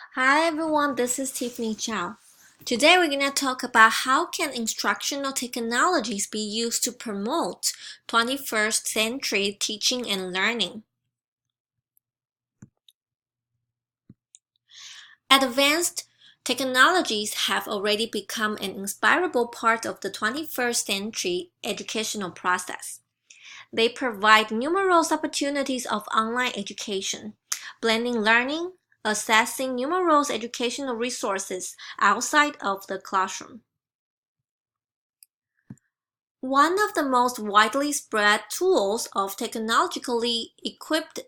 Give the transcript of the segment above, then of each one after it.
Hi everyone, this is Tiffany Chow. Today we're going to talk about how can instructional technologies be used to promote 21st century teaching and learning. Advanced technologies have already become an inspirable part of the 21st century educational process. They provide numerous opportunities of online education, blending learning, accessing numerous educational resources outside of the classroom. One of the most widely spread tools of technologically equipped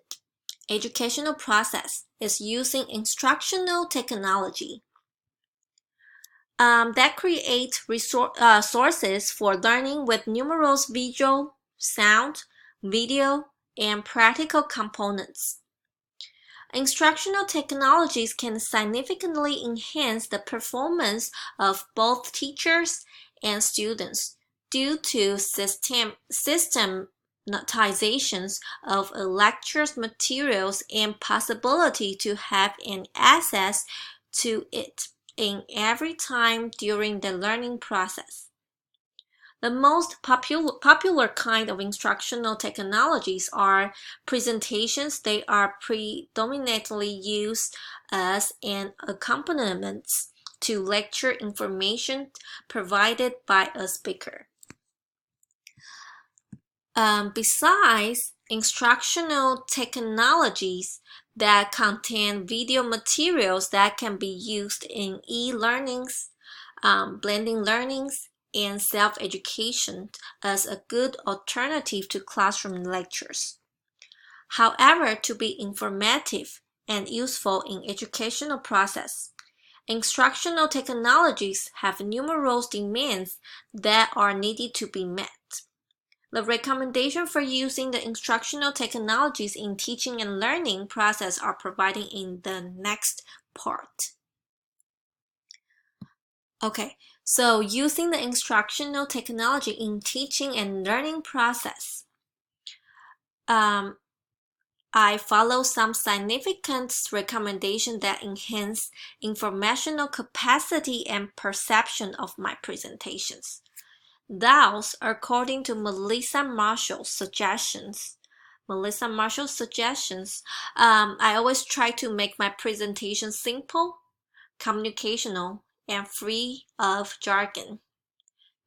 educational process is using instructional technology that create sources for learning with numerous visual, sound, video, and practical components. Instructional technologies can significantly enhance the performance of both teachers and students due to systematizations of a lecture's materials and possibility to have an access to it in every time during the learning process. The most popular kind of instructional technologies are presentations. They are predominantly used as an accompaniment to lecture information provided by a speaker. Besides instructional technologies that contain video materials that can be used in e-learnings, blending learnings, and self-education as a good alternative to classroom lectures. However, to be informative and useful in educational process, instructional technologies have numerous demands that are needed to be met. The recommendation for using the instructional technologies in teaching and learning process are provided in the next part. Okay, so using the instructional technology in teaching and learning process. I follow some significant recommendations that enhance informational capacity and perception of my presentations. Thus, according to Melissa Marshall's suggestions, I always try to make my presentation simple, communicational, and free of jargon.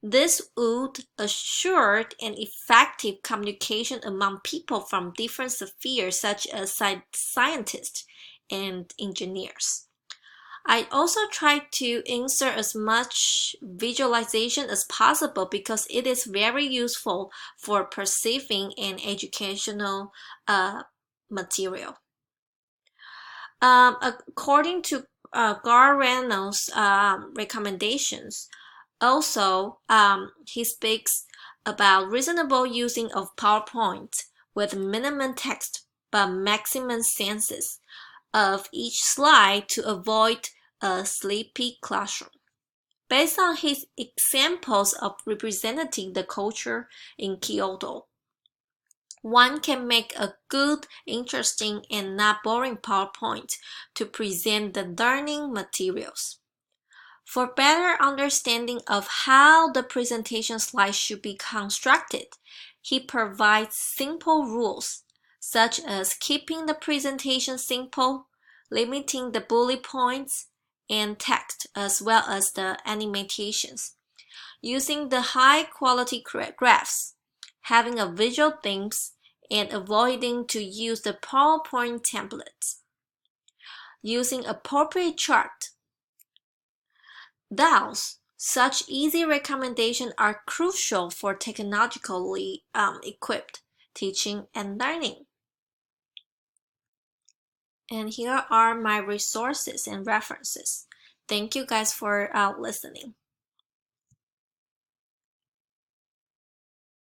This would assure an effective communication among people from different spheres such as scientists and engineers. I also try to insert as much visualization as possible because it is very useful for perceiving an educational material. According to Gar Reynolds' recommendations, also he speaks about reasonable using of PowerPoint with minimum text but maximum senses of each slide to avoid a sleepy classroom. Based on his examples of representing the culture in Kyoto, one can make a good, interesting, and not boring PowerPoint to present the learning materials. For better understanding of how the presentation slides should be constructed, he provides simple rules, such as keeping the presentation simple, limiting the bullet points and text as well as the animations, using the high-quality graphs, having a visual themes, and avoiding to use the PowerPoint templates, using appropriate chart. Thus, such easy recommendations are crucial for technologically equipped teaching and learning. And here are my resources and references. Thank you guys for listening.